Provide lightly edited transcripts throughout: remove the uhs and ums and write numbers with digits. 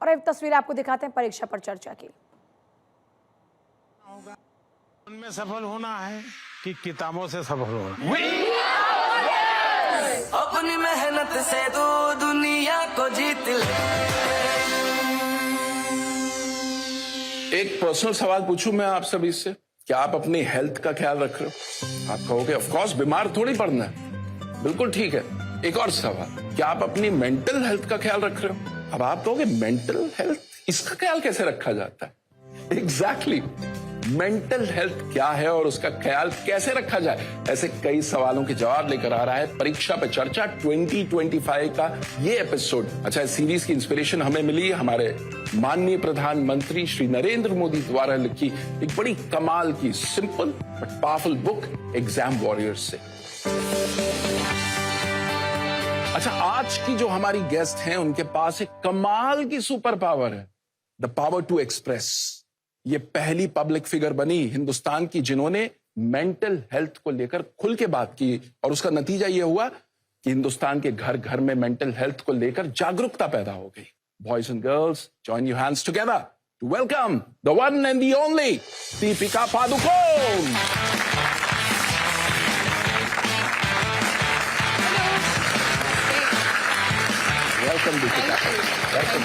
और अब तस्वीरें आपको दिखाते हैं परीक्षा पर चर्चा की। उनमें सफल होना है कि किताबों से सफल होना? अपनी मेहनत से दो दुनिया को जीत ले। एक पर्सनल सवाल पूछूं मैं आप सभी से, क्या आप अपनी हेल्थ का ख्याल रख रहे हो? आप कहोगे ऑफ कोर्स, बीमार थोड़ी पड़ना है, बिल्कुल ठीक है। एक और सवाल, क्या आप अपनी मेंटल हेल्थ का ख्याल रख रहे हो? अब आप कहोगे मेंटल हेल्थ, इसका ख्याल कैसे रखा जाता है? एग्जैक्टली, मेंटल हेल्थ क्या है और उसका ख्याल कैसे रखा जाए, ऐसे कई सवालों के जवाब लेकर आ रहा है परीक्षा पे चर्चा 2025 का ये एपिसोड। अच्छा, इस सीरीज की इंस्पिरेशन हमें मिली हमारे माननीय प्रधानमंत्री श्री नरेंद्र मोदी द्वारा लिखी एक बड़ी कमाल की simple but powerful book exam warriors से। अच्छा, आज की जो हमारी गेस्ट हैं उनके पास एक कमाल की सुपर पावर है, द पावर टू एक्सप्रेस। ये पहली पब्लिक फिगर बनी हिंदुस्तान की जिन्होंने मेंटल हेल्थ को लेकर खुल के बात की, और उसका नतीजा ये हुआ कि हिंदुस्तान के घर घर में मेंटल हेल्थ को लेकर जागरूकता पैदा हो गई। Boys and girls, join your hands together to welcome the one and the only Deepika Padukone. Welcome Deepika, welcome.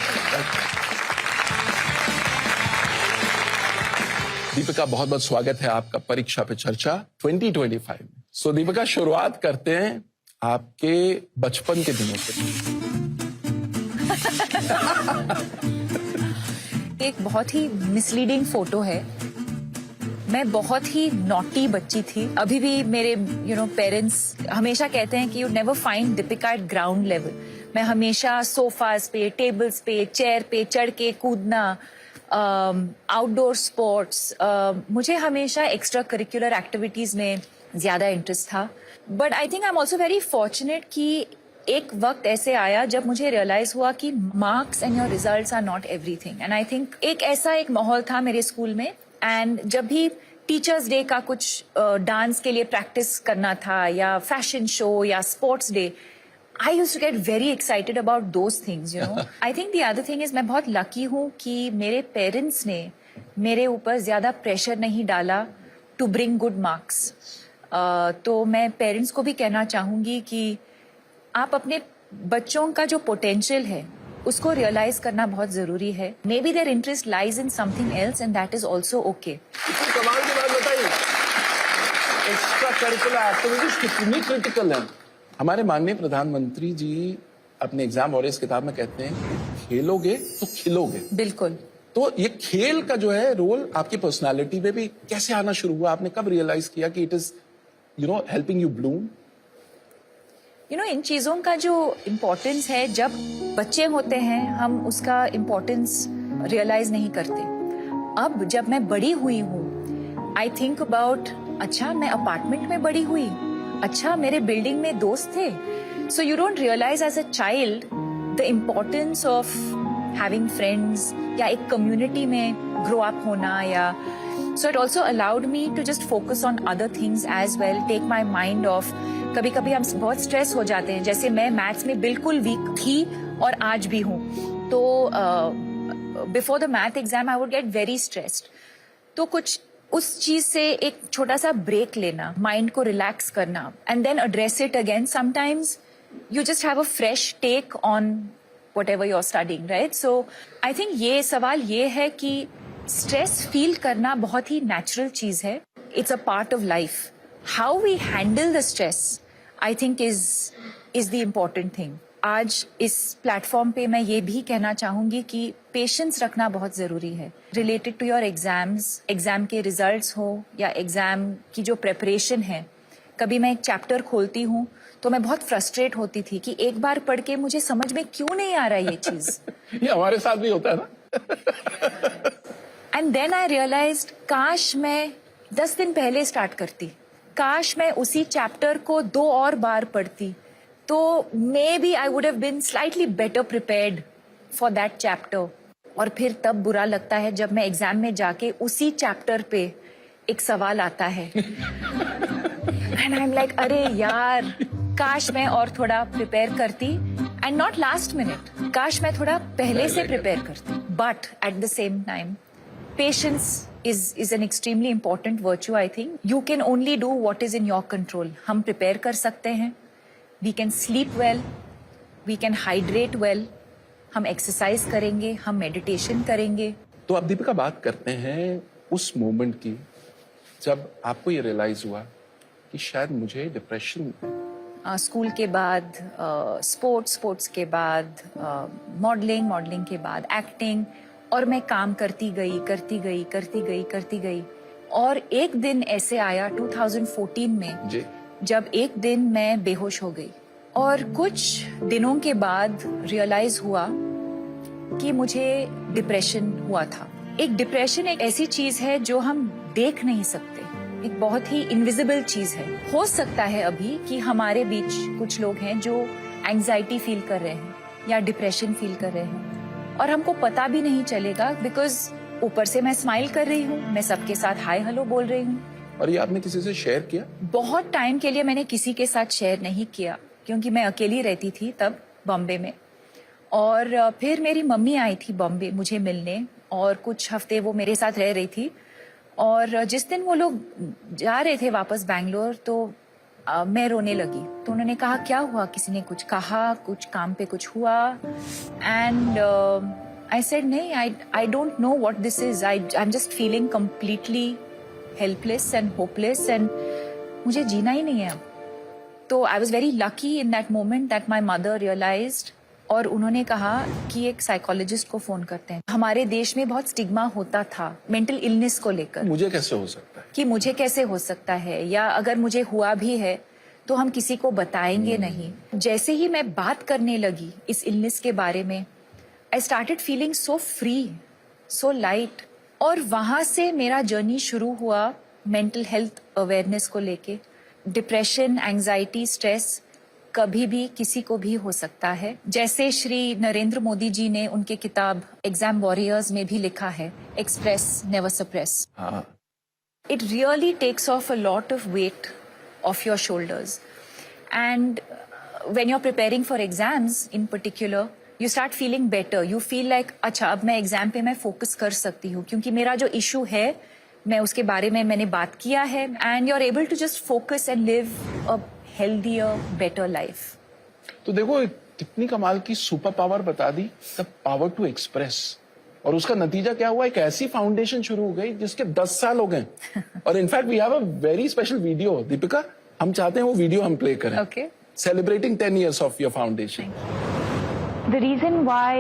Deepika, बहुत बहुत स्वागत है आपका परीक्षा पे चर्चा 2025 में। सो दीपिका, शुरुआत करते हैं आपके बचपन के दिनों से। एक बहुत ही मिसलीडिंग फोटो है। मैं बहुत ही नॉटी बच्ची थी। अभी भी मेरे पेरेंट्स हमेशा कहते हैं कि you never find Deepika eight ground level. मैं हमेशा सोफाज पे, टेबल्स पे, चेयर पे चढ़ के कूदना, आउटडोर स्पोर्ट्स, मुझे हमेशा एक्स्ट्रा करिकुलर एक्टिविटीज में ज्यादा इंटरेस्ट था। But I think I am also very fortunate कि एक वक्त ऐसे आया जब मुझे रियलाइज हुआ कि marks and your results are not everything. And I think एक ऐसा एक माहौल था मेरे स्कूल में, एंड जब भी टीचर्स डे का कुछ डांस के लिए प्रैक्टिस करना था या फैशन शो या sports day, I used to get very excited about those things, you know. I think the other thing is मैं बहुत lucky हूँ कि मेरे parents ने मेरे ऊपर ज्यादा pressure नहीं डाला to bring good marks. तो मैं parents को भी कहना चाहूँगी कि आप अपने बच्चों का जो potential है उसको realize करना बहुत जरूरी है. Maybe their interest lies in something else and that is also okay. कमाल की बात बताइए, एक्स्ट्रा करिकुलर एक्टिविटीज कितनी क्रिटिकल है। हमारे माननीय प्रधानमंत्री जी अपने एग्जाम वॉरियर्स किताब में कहते हैं खेलोगे तो खिलोगे। बिल्कुल। तो ये खेल का जो है रोल आपकी पर्सनालिटी में भी कैसे आना शुरू हुआ? आपने कब रियलाइज किया कि it is helping you bloom? इन चीजों का जो इम्पोर्टेंस है, जब बच्चे होते हैं हम उसका इम्पोर्टेंस रियलाइज नहीं करते। अब जब मैं बड़ी हुई हूँ, आई थिंक अबाउट, अच्छा मैं अपार्टमेंट में बड़ी हुई, अच्छा मेरे बिल्डिंग में दोस्त थे। So you don't realise as a child the importance of having friends या एक कम्युनिटी में ग्रो अप होना, या so it also allowed me to just focus on other things as well, take my mind off. कभी कभी हम बहुत stress हो जाते हैं, जैसे मैं मैथ्स में बिल्कुल वीक थी और आज भी हूँ, तो before the math exam I would get very stressed. तो कुछ उस चीज से एक छोटा सा ब्रेक लेना, माइंड को रिलैक्स करना, and then address it again. Sometimes you just have a fresh take on whatever you are studying, right? So I think ये सवाल ये है कि स्ट्रेस फील करना बहुत ही नेचुरल चीज है। It's a part of life. How we handle the stress I think is the important thing. आज इस प्लेटफॉर्म पे मैं ये भी कहना चाहूंगी कि पेशेंस रखना बहुत जरूरी है related to your exams. Exam के रिजल्ट्स हो या एग्जाम की जो प्रेपरेशन है। कभी मैं एक चैप्टर खोलती हूँ तो मैं बहुत फ्रस्ट्रेट होती थी कि एक बार पढ़ के मुझे समझ में क्यों नहीं आ रहा ये चीज। ये हमारे साथ भी होता है ना। एंड देन आई रियलाइज्ड, काश मैं 10 दिन पहले स्टार्ट करती, काश मैं उसी चैप्टर को 2 और बार पढ़ती, तो maybe I would have been slightly better prepared for that chapter. और फिर तब बुरा लगता है जब मैं एग्जाम में जाके उसी चैप्टर पे एक सवाल आता है एंड आई एम लाइक, अरे यार, काश मैं और थोड़ा प्रिपेयर करती। एंड नॉट लास्ट मिनट, काश मैं थोड़ा पहले से प्रिपेयर करती, but at the same time patience is an extremely important virtue. I think you can only do what is in your control. हम prepare कर सकते हैं, we can sleep well, we can hydrate well, हम exercise करेंगे, हम meditation करेंगे. तो अब दीपिका बात करते हैं उस मोमेंट की जब आपको ये रियलाइज हुआ कि शायद मुझे डिप्रेशन, स्कूल के बाद स्पोर्ट्स के बाद मॉडलिंग के बाद एक्टिंग, और मैं काम करती गई और एक दिन ऐसे आया 2014 में जी, जब एक दिन मैं बेहोश हो गई और कुछ दिनों के बाद रियलाइज हुआ कि मुझे डिप्रेशन हुआ था. एक डिप्रेशन एक ऐसी चीज है जो हम देख नहीं सकते, एक बहुत ही इनविजिबल चीज है. हो सकता है अभी कि हमारे बीच कुछ लोग हैं जो एंजाइटी फील कर रहे हैं या डिप्रेशन फील कर रहे हैं और हमको पता भी नहीं चलेगा, बिकॉज ऊपर से मैं स्माइल कर रही हूँ, मैं सबके साथ हाय हेलो बोल रही हूँ. और ये आपने किसी से शेयर किया? बहुत टाइम के लिए मैंने किसी के साथ शेयर नहीं किया क्योंकि मैं अकेली रहती थी तब बॉम्बे में. और फिर मेरी मम्मी आई थी बॉम्बे मुझे मिलने और कुछ हफ्ते वो मेरे साथ रह रही थी. और जिस दिन वो लोग जा रहे थे वापस बैंगलोर तो मैं रोने लगी. तो उन्होंने कहा क्या हुआ, किसी ने कुछ कहा, कुछ काम पे कुछ हुआ? एंड आई सेड नहीं, I don't know what this is, I am just feeling completely helpless and hopeless and मुझे जीना ही नहीं है अब. तो I was very lucky in that moment that my mother realised और उन्होंने कहा कि एक साइकोलॉजिस्ट को फोन करते हैं. हमारे देश में बहुत स्टिग्मा होता था मेंटल इलनेस को लेकर, मुझे कैसे हो सकता है, कि मुझे कैसे हो सकता है, या अगर मुझे हुआ भी है तो हम किसी को बताएंगे नहीं. जैसे ही मैं बात करने लगी इस इलनेस के बारे में, I started feeling so free, so light. और वहां से मेरा जर्नी शुरू हुआ मेंटल हेल्थ अवेयरनेस को लेके. डिप्रेशन, एंजाइटी, स्ट्रेस कभी भी किसी को भी हो सकता है. जैसे श्री नरेंद्र मोदी जी ने उनके किताब एग्जाम वॉरियर्स में भी लिखा है, express never suppress. It really takes off a lot of weight off your shoulders. And when you're preparing for exams in particular, you start feeling better. You feel like, अच्छा अब मैं exam पे मैं focus कर सकती हूँ क्योंकि मेरा जो इशू है मैं उसके बारे में मैंने बात किया है. And you're able to just focus and live a healthier, better life. तो देखो कितनी कमाल की सुपर पावर बता दी, द पावर टू एक्सप्रेस. और उसका नतीजा क्या हुआ, एक ऐसी फाउंडेशन शुरू हो गई जिसके 10 साल हो गए. और in fact we have a very special video. Deepika, हम चाहते हैं वो वीडियो हम प्ले करें. Okay. Celebrating 10 years of your foundation. The reason why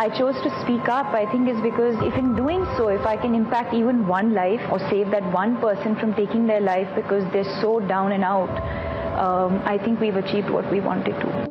I chose to speak up, I think, is because if in doing so, if I can impact even one life or save that one person from taking their life because they're so down and out, I think we've achieved what we wanted to.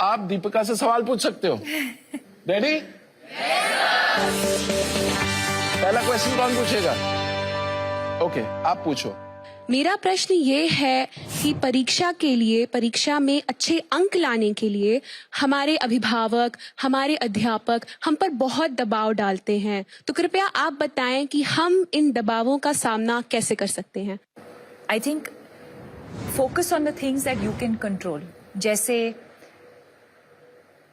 आप दीपिका से सवाल पूछ सकते हो. Ready? पहला question कौन पूछेगा? Okay, आप पूछो. मेरा प्रश्न ये है कि परीक्षा में अच्छे अंक लाने के लिए हमारे अभिभावक, हमारे अध्यापक हम पर बहुत दबाव डालते हैं. तो कृपया आप बताएं कि हम इन दबावों का सामना कैसे कर सकते हैं. I think focus on the things that you can control. जैसे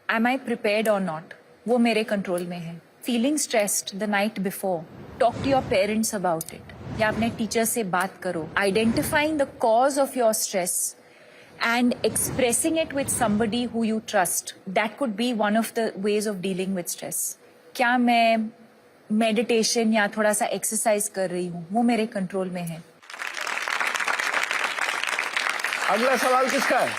am I prepared or not? वो मेरे कंट्रोल में है. Feeling stressed the night before, talk to your parents about it, या अपने टीचर से बात करो. Identifying the cause of your stress and expressing it with somebody who you trust, that could be one of the ways of dealing with stress. क्या मैं meditation या थोड़ा सा एक्सरसाइज कर रही हूँ, वो मेरे कंट्रोल में है. अगला सवाल किसका है?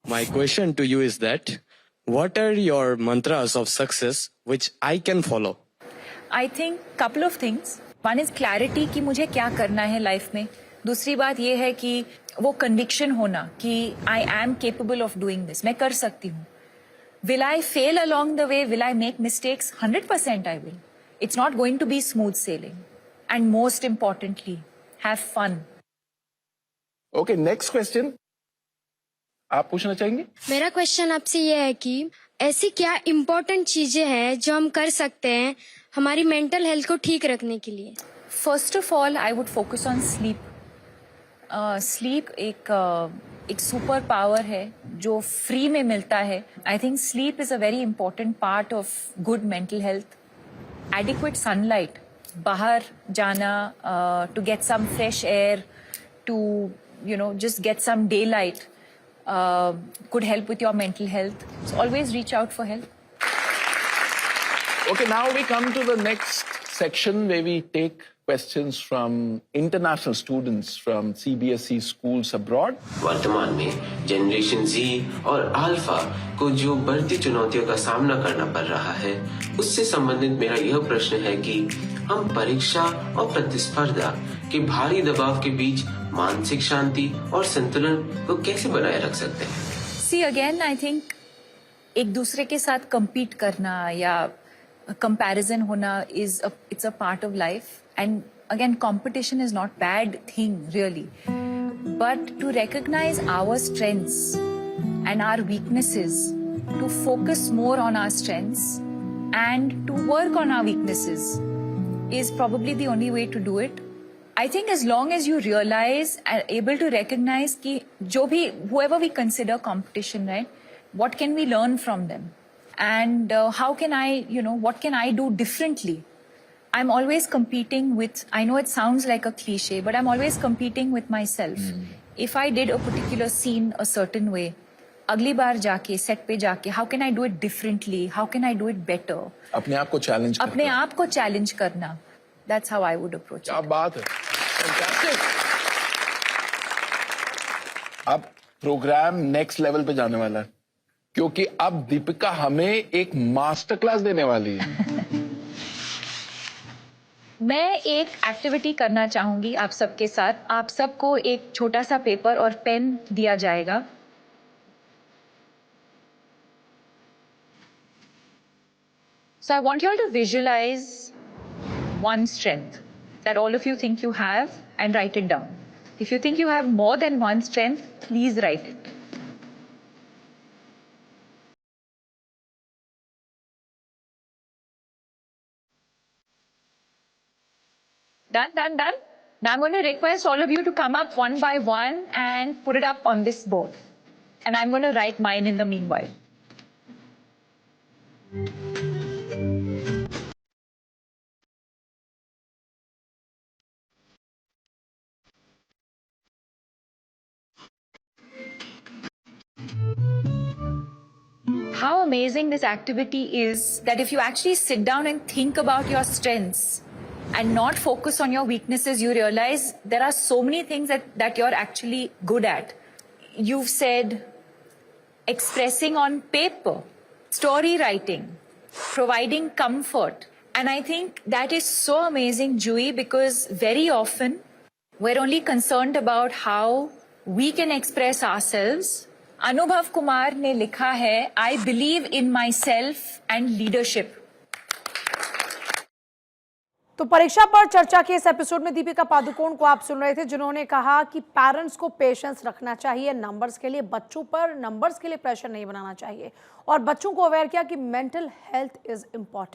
My question to you is that what are your mantras of success which I can follow? I think couple of things. One is clarity कि मुझे क्या करना है लाइफ में. दूसरी बात ये है कि वो कन्विक्शन होना कि I am capable of doing this, मैं कर सकती हूँ. Will I fail along the way, will I make mistakes? 100% I will. It's not going to be smooth sailing. And most importantly, have fun. Okay, next question आप पूछना चाहेंगे? मेरा question आपसे ये है कि ऐसी क्या इम्पोर्टेंट चीजें हैं जो हम कर सकते हैं हमारी मेंटल हेल्थ को ठीक रखने के लिए? First of all I would focus on sleep. Sleep एक सुपर पावर है जो फ्री में मिलता है. I think sleep is a very important part of good mental health. Adequate sunlight, बाहर जाना to get some fresh air, to just get some daylight could help with your mental health. So always reach out for help. Okay, now we come to the next section where we take questions from international students from CBSE schools abroad. वर्तमान में generation Z और alpha को जो बढ़ती चुनौतियों का सामना करना पड़ रहा है, उससे संबंधित मेरा यह प्रश्न है कि हम परीक्षा और प्रतिस्पर्धा के भारी दबाव के बीच मानसिक शांति और संतुलन को कैसे बनाए रख सकते हैं? See again, I think एक दूसरे के साथ compete करना या comparison होना it's a part of life. And again, competition is not bad thing really, but to recognize our strengths and our weaknesses, to focus more on our strengths and to work on our weaknesses is probably the only way to do it. I think as long as you realize and able to recognize कि जो भी whoever we consider competition, right? What can we learn from them? And how can I, what can I do differently? I'm always competing with, I know it sounds like a cliche, but I'm always competing with myself. If I did a particular scene a certain way, अगली बार जाके, set पे जाके, how can I do it differently? How can I do it better? अपने आप को challenge करना. अपने आप को challenge करना. That's how I would approach it. क्या बात है. Fantastic. अब प्रोग्राम नेक्स्ट लेवल पे जाने वाला है, क्योंकि अब दीपिका हमें एक मास्टर क्लास देने वाली है. मैं एक एक्टिविटी करना चाहूंगी आप सबके साथ. आप सबको एक छोटा सा पेपर और पेन दिया जाएगा. So I want you all to visualize one strength that all of you think you have and write it down. If you think you have more than one strength, please write it. Done, done, done. Now I'm going to request all of you to come up one by one and put it up on this board. And I'm going to write mine in the meanwhile. How amazing this activity is that if you actually sit down and think about your strengths and not focus on your weaknesses, you realize there are so many things that you're actually good at. You've said expressing on paper, story writing, providing comfort. And I think that is so amazing, Jui, because very often we're only concerned about how we can express ourselves. अनुभव कुमार ने लिखा है, I believe in myself and leadership. तो परीक्षा पर चर्चा के इस एपिसोड में दीपिका पादुकोण को आप सुन रहे थे, जिन्होंने कहा कि पेरेंट्स को पेशेंस रखना चाहिए नंबर्स के लिए. बच्चों पर नंबर्स के लिए प्रेशर नहीं बनाना चाहिए और बच्चों को अवेयर किया कि मेंटल हेल्थ इज इंपॉर्टेंट.